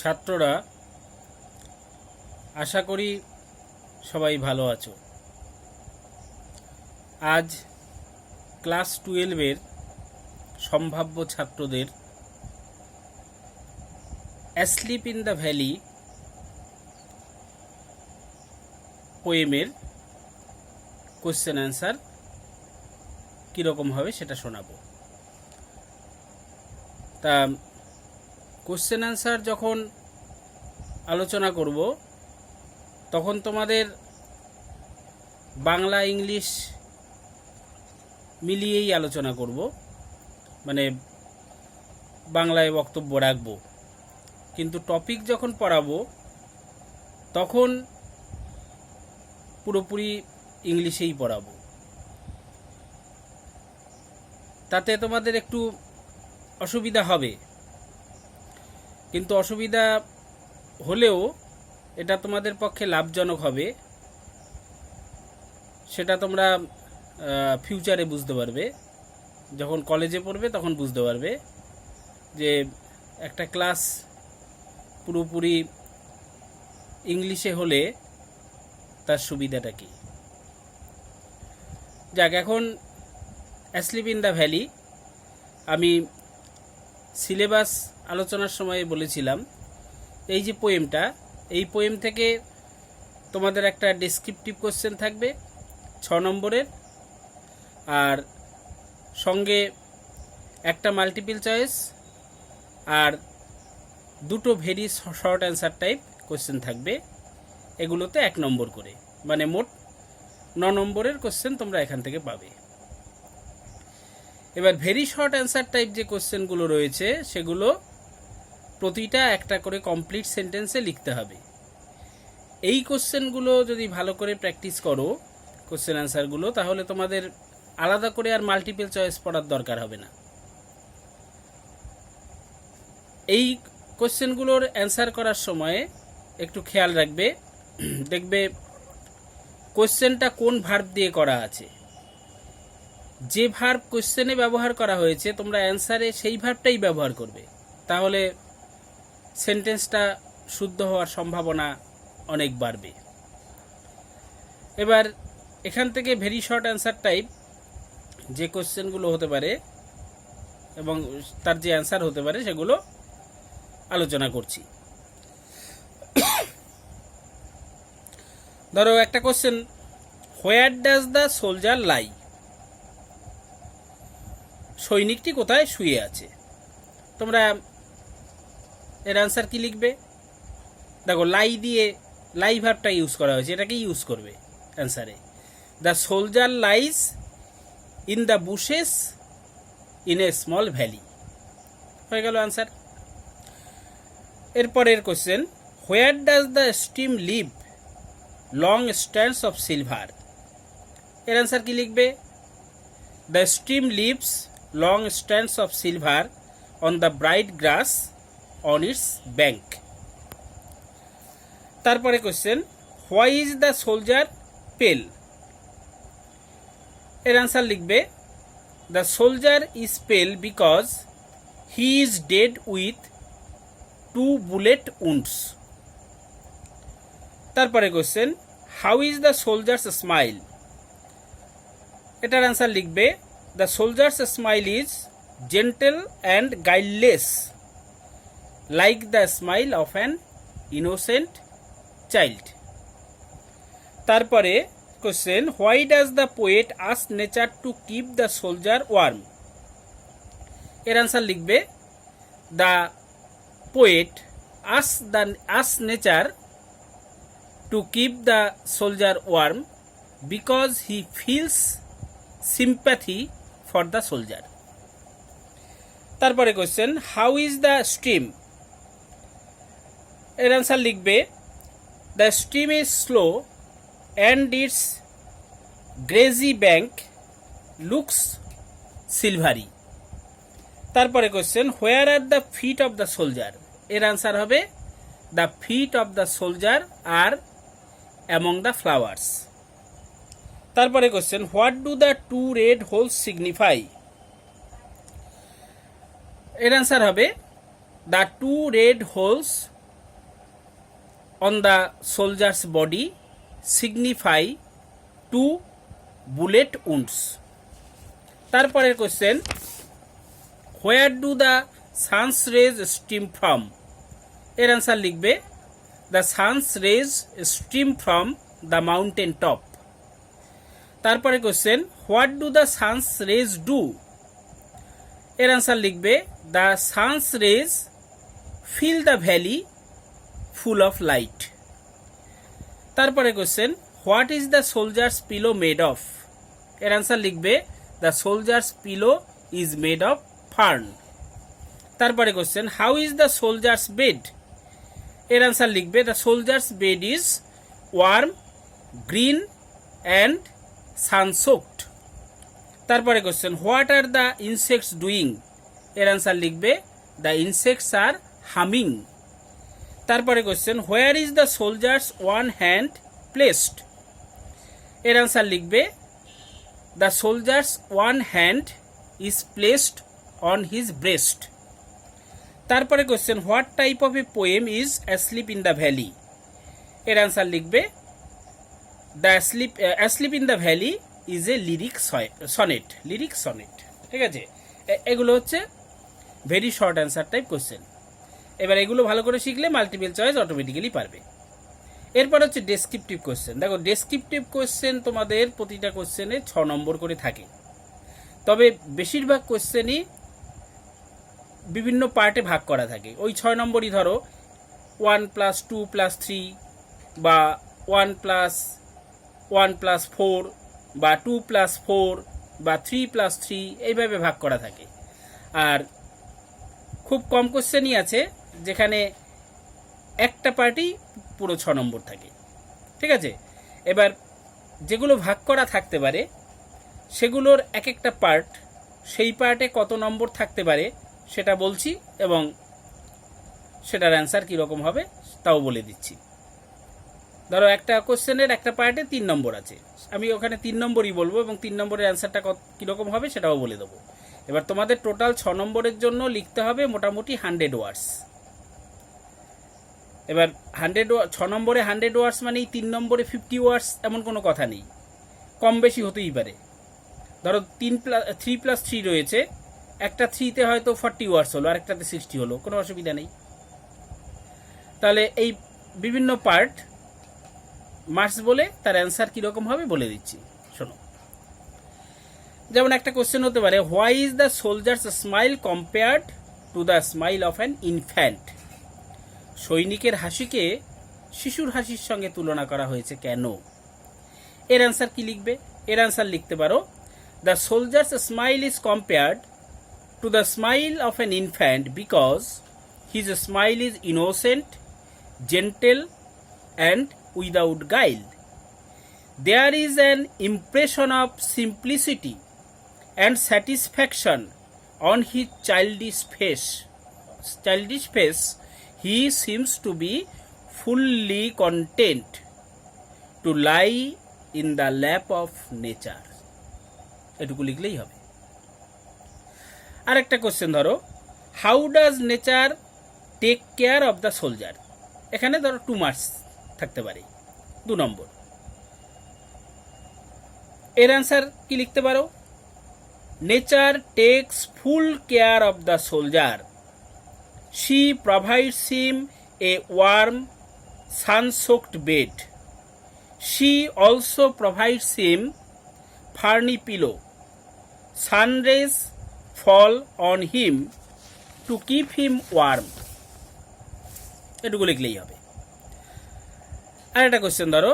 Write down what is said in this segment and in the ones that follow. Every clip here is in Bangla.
ছাত্ররা আশা করি সবাই ভালো আছো। আজ ক্লাস 12-এর সম্ভাব্য ছাত্রদের অ্যাসলিপ ইন দ্য ভ্যালি পোয়েমের কোশ্চেন অ্যান্সার কীরকম হবে সেটা শোনাবো। তা কোশ্চেন অ্যান্সার যখন আলোচনা করব তখন তোমাদের বাংলা ইংলিশ মিলিয়েই আলোচনা করব, মানে বাংলায় বক্তব্য রাখব, কিন্তু টপিক যখন পড়াবো তখন পুরোপুরি ইংলিশেই পড়াবো। তাতে তোমাদের একটু অসুবিধা হবে, কিন্তু অসুবিধা হলেও এটা তোমাদের পক্ষে লাভজনক হবে। সেটা তোমরা ফিউচারে বুঝতে পারবে, যখন কলেজে পড়বে তখন বুঝতে পারবে যে একটা ক্লাস পুরোপুরি ইংলিশে হলে তার সুবিধাটা কী। যাক, এখন অ্যাসলিপ ইন দ্য ভ্যালি আমি সিলেবাস আলোচনার সময় বলেছিলাম, এই যে পোয়েমটা, এই পোয়েম থেকে তোমাদের একটা ডেসক্রিপটিভ কোশ্চেন থাকবে 6 নম্বরের, আর সঙ্গে একটা মাল্টিপল চয়েস আর দুটো very short answer type question থাকবে। এগুলোতে 1 নম্বর করে, মানে মোট 9 নম্বরের কোশ্চেন তোমরা এখান থেকে পাবে। এবার ভেরি শর্ট অ্যান্সার টাইপ যে কোশ্চেনগুলো রয়েছে সেগুলো প্রতিটা একটা করে কমপ্লিট সেন্টেন্সে লিখতে হবে। এই কোশ্চেনগুলো যদি ভালো করে প্র্যাকটিস করো কোশ্চেন অ্যান্সারগুলো, তাহলে তোমাদের আলাদা করে আর মাল্টিপল চয়েস পড়ার দরকার হবে না। এই কোশ্চেনগুলোর অ্যান্সার করার সময় একটু খেয়াল রাখবে, দেখবে কোশ্চেনটা কোন ভার্ব দিয়ে করা আছে। যে ভার্ব কোশ্চেনে ব্যবহার করা হয়েছে তোমরা অ্যান্সারে সেই ভার্বটাই ব্যবহার করবে, তাহলে সেন্টেন্সটা শুদ্ধ হওয়ার সম্ভাবনা অনেক বাড়বে। এবার এখান থেকে ভেরি শর্ট অ্যান্সার টাইপ যে কোশ্চেনগুলো হতে পারে এবং তার যে অ্যান্সার হতে পারে সেগুলো আলোচনা করছি। ধরো একটা question, where does the soldier lie? সৈনিকটি কোথায় শুয়ে আছে? তোমরা এর অ্যান্সার কি লিখবে? দেখো, লাই দিয়ে লাই ভার্বটা ইউজ করা হয়েছে, এটাকে ইউজ করবে অ্যান্সারে। The soldier lies in the bushes in a small valley, হয়ে গেল অ্যান্সার। এরপরের question, where does the stream leave long stands of silver? এর অ্যান্সার কি লিখবে? The stream leaves long stands of silver on the bright grass on its bank. তারপরে question, why is the soldier pale? এর অ্যান্সার লিখবে, the soldier is pale because he is dead with 2 bullet wounds. তারপরে question, how is the soldiers smile? এটার অ্যান্সার লিখবে, the soldiers smile is gentle and guileless like the smile of an innocent child. তারপরে question, why does the poet ask nature to keep the soldier warm? এর অ্যান্সার লিখবে, the poet ask nature to keep the soldier warm because he feels sympathy for the soldier. তারপরে question, how is the stream? এর অ্যান্সার লিখবে, the stream is slow and it's গ্রেজি bank looks silvery. তারপরে question, where are the feet of the soldier? এর অ্যান্সার হবে, the feet of the soldier are among the flowers. তারপরে question, what do the 2 red holes signify? এর অ্যান্সার হবে, the 2 red holes on the soldier's body signify 2 bullet wounds. তারপরের question, where do the sun's rays stream from? এর অ্যান্সার লিখবে the sun's rays stream from the mountain top. তারপরে question, what do the sun's rays do? এর অ্যান্সার লিখবে the sun's rays fill the valley full of light. তারপরে question, what is the soldier's pillow made of? এর অ্যান্সার লিখবে the soldier's pillow is made of fern. তারপরে question, how is the soldier's bed? এর অ্যান্সার লিখবে the soldier's bed is warm, green and sun soaked. তারপরে question, what are the insects doing? এর অ্যান্সার লিখবে the insects are humming. তারপরে question, where is the soldier's one hand placed? এর অ্যান্সার লিখবে the soldier's one hand is placed on his breast. তারপরে question, what type of a poem is asleep in the valley? এর অ্যান্সার লিখবে the asleep in the valley is a lyric sonnet. ঠিক আছে, এগুলো হচ্ছে very short answer type question. এবার এগুলো ভালো করে শিখলে মাল্টিপল চয়েস অটোমেটিক্যালি পারবে। এরপর হচ্ছে ডেসক্রিপটিভ কোশ্চেন। দেখো, ডেসক্রিপটিভ কোশ্চেন তোমাদের প্রতিটা কোশ্চেনে 6 নম্বর করে থাকে, তবে বেশিরভাগ কোশ্চেনই বিভিন্ন পার্টে ভাগ করা থাকে। ওই 6 নম্বরই ধরো 1+2+3 বা 1+1+4 বা 2+4 বা 3+3 এইভাবে ভাগ করা থাকে। আর খুব কম কোশ্চেনই আছে যেখানে একটা পার্টই পুরো 6 নম্বর থাকে। ঠিক আছে, এবার যেগুলো ভাগ করা থাকতে পারে সেগুলোর এক একটা পার্ট, সেই পার্টে কত নম্বর থাকতে পারে সেটা বলছি এবং সেটার অ্যান্সার কীরকম হবে তাও বলে দিচ্ছি। ধরো একটা কোশ্চেনের একটা পার্টে 3 নম্বর আছে, আমি ওখানে 3 নম্বরই বলবো এবং 3 নম্বরের অ্যান্সারটা কীরকম হবে সেটাও বলে দেবো। এবার তোমাদের টোটাল 6 নম্বরের জন্য লিখতে হবে মোটামুটি 100 ওয়ার্ডস। এবার 6 নম্বরে 100 ওয়ার্ডস মানেই 3 নম্বরে 50 ওয়ার্ডস এমন কোনো কথা নেই, কম বেশি হতেই পারে। ধরো 3+3 রয়েছে, একটা 3তে হয়তো 40 ওয়ার্ডস হলো, আরেকটাতে 60 হলো, কোনো অসুবিধা নেই। তাহলে এই বিভিন্ন পার্ট মার্কস বলে তার অ্যান্সার কীরকম হবে বলে দিচ্ছি, শোনো। যেমন একটা কোশ্চেন হতে পারে, why is the soldiers smile compared to the smile of an infant? সৈনিকের হাসিকে শিশুর হাসির সঙ্গে তুলনা করা হয়েছে কেন? এর অ্যান্সার কি লিখবে? এর অ্যান্সার লিখতে পারো, the soldiers smile is compared to the smile of an infant because his smile is innocent, gentle and without guile. There is an impression of simplicity and satisfaction on his childish face. He seems to be fully content to lie in the lap of nature. এটুকু লিখলেই হবে। আরেকটা কোশ্চেন ধরো, how does nature take care of the soldier? এখানে ধরো 2 মার্কস থাকতে পারে, 2 নম্বর। এর অ্যান্সার কি লিখতে পারো? Nature takes full care of the soldier. She provides him a warm sun-soaked bed. She also provides him ferny pillow. Sun rays fall on him to keep him warm. এটুকু লিখলেই হবে। আর একটা কোশ্চেন ধরো,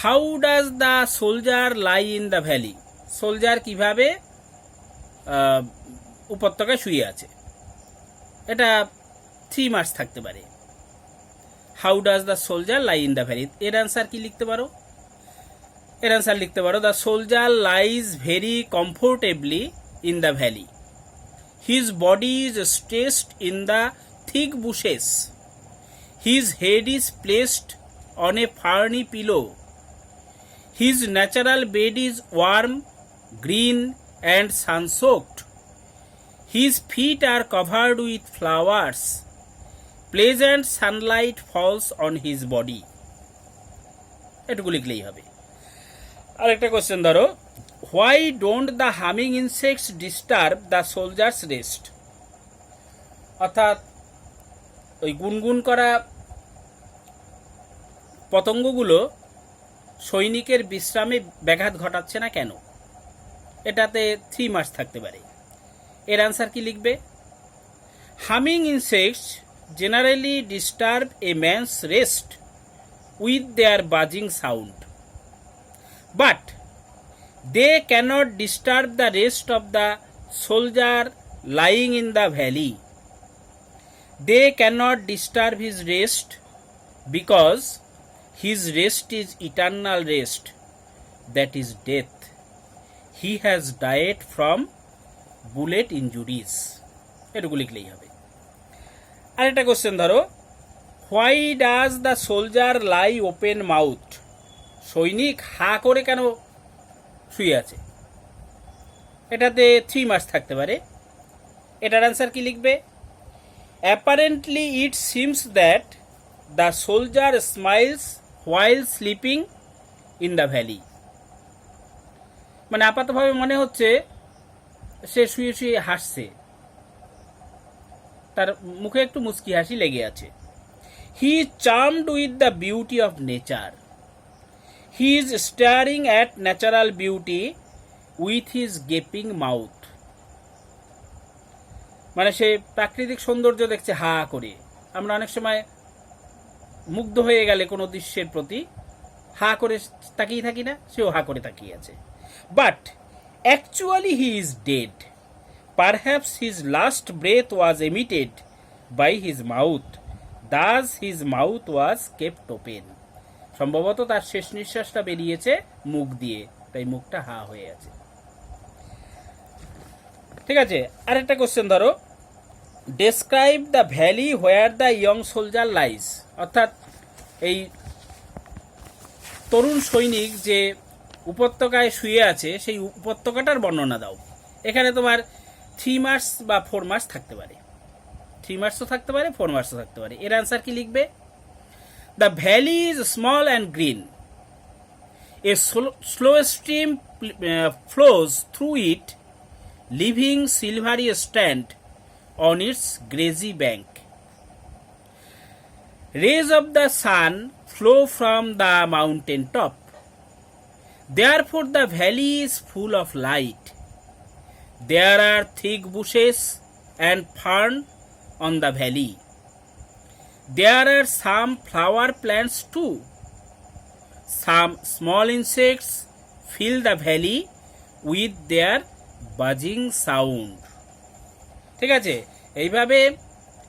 how does the soldier lie in the valley? Soldier কিভাবে উপত্যকায় শুয়ে আছে? এটা 3 মার্কস থাকতে পারে। How does the soldier lie in the valley, এর অ্যান্সার কি লিখতে পারো? এর অ্যান্সার লিখতে পারো, the soldier lies very comfortably in the valley. His body is stretched in the thick bushes. His head is placed on a ferny pillow. His natural bed is warm, green and sun-soaked. His feet are covered with flowers. Pleasant sunlight falls on his body, এটুকু লিখলেই হবে। আরেকটা কোশ্চেন ধরো, why don't the humming insects disturb the soldiers rest? অর্থাৎ ওই গুনগুন করা পতঙ্গগুলো সৈনিকের বিশ্রামে ব্যাঘাত ঘটাচ্ছে না কেন? এটাতে 3 মার্কস থাকতে পারে। এর অ্যান্সার কি লিখবে? Humming insects generally disturb a man's rest with their buzzing sound, but they can't disturb the rest of the soldier lying in the valley. They can't disturb his rest because his rest is eternal rest, that is death. He has died from bullet injuries. এটুকু লিখলেই হবে। আরেকটা কোশ্চেন ধরো, why does the soldier lie open mouth? সৈনিক হা করে কেন শুয়ে আছে? এটাতে 3 মার্কস থাকতে পারে। এটার অ্যান্সার কি লিখবে? Apparently it seems that the soldier smiles while sleeping in the valley। মানে আপাতভাবে মনে হচ্ছে সে শুয়ে শুয়ে হাসছে, তার মুখে একটু মুচকি হাসি লেগে আছে। He is charmed with the beauty of nature, he is steering at natural beauty with his gaping mouth. মানে সে প্রাকৃতিক সৌন্দর্য দেখছে হা করে। আমরা অনেক সময় মুগ্ধ হয়ে গেলে কোনো দৃশ্যের প্রতি হা করে তাকিয়ে থাকি না, সেও হা করে তাকিয়ে আছে। But actually he is dead, perhaps his last breath was emitted by his mouth, thus his mouth was kept open. সম্ভবত তার শেষ নিঃশ্বাসটা বেরিয়েছে মুখ দিয়ে, তাই মুখটা হা হয়ে আছে। ঠিক আছে, আরেকটা কোশ্চেন ধরো, describe the valley where the young soldier lies. অর্থাৎ এই তরুণ সৈনিক যে উপত্যকায় শুয়ে আছে সেই উপত্যকাটার বর্ণনা দাও। এখানে তোমার 3 মার্কস বা 4 মার্কস থাকতে পারে। 3 মার্কসও থাকতে পারে, 4 মার্কসও থাকতে পারে। এর অ্যান্সার কি লিখবে? The valley is small and green, a slow stream flows through it, living silvery stand on its grassy bank. Rays of the sun flow from the mountain top. Therefore the valley is full of light. There are thick bushes and fern on the valley. There are some flower plants too. Some small insects fill the valley with their buzzing sound. ঠিক আছে, এইভাবে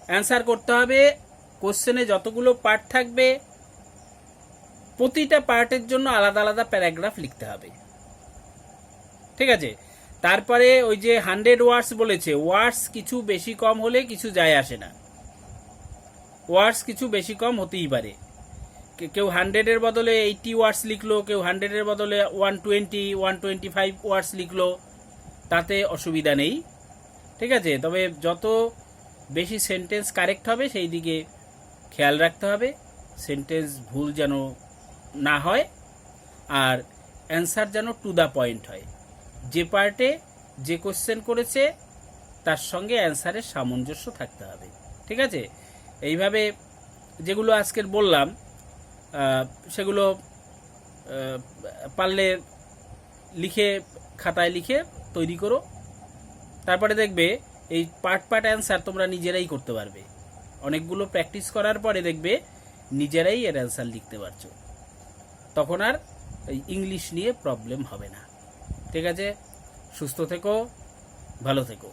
অ্যান্সার করতে হবে। কোশ্চেনে যতগুলো পার্ট থাকবে প্রতিটা পার্টের জন্য আলাদা আলাদা প্যারাগ্রাফ লিখতে হবে। ঠিক আছে, তারপরে ওই যে 100 ওয়ার্ডস বলেছে, ওয়ার্ডস কিছু বেশি কম হলে কিছু যায় আসে না। ওয়ার্ডস কিছু বেশি কম হতেই পারে। কেউ 100-এর বদলে 80 ওয়ার্ডস লিখলো, কেউ 100-এর বদলে 120, 125 ওয়ার্ডস লিখলো, তাতে অসুবিধা নেই। ঠিক আছে, তবে যত বেশি সেন্টেন্স কারেক্ট হবে সেই দিকে খেয়াল রাখতে হবে, সেন্টেন্স ভুল যেন না হয়, আর অ্যান্সার যেন টু দ্য পয়েন্ট হয়। যে পার্টে যে কোশ্চেন করেছে তার সঙ্গে অ্যান্সারের সামঞ্জস্য থাকতে হবে। ঠিক আছে, এইভাবে যেগুলো আজকের বললাম সেগুলো পারলে লিখে খাতায় লিখে তৈরি করো। তারপরে দেখবে এই পার্ট অ্যান্সার তোমরা নিজেরাই করতে পারবে। অনেকগুলো প্র্যাকটিস করার পরে দেখবে নিজেরাই এর অ্যান্সার লিখতে পারছো, তখন আর ইংলিশ নিয়ে প্রবলেম হবে না। ঠিক আছে, সুস্থ থেকো, ভালো থেকো।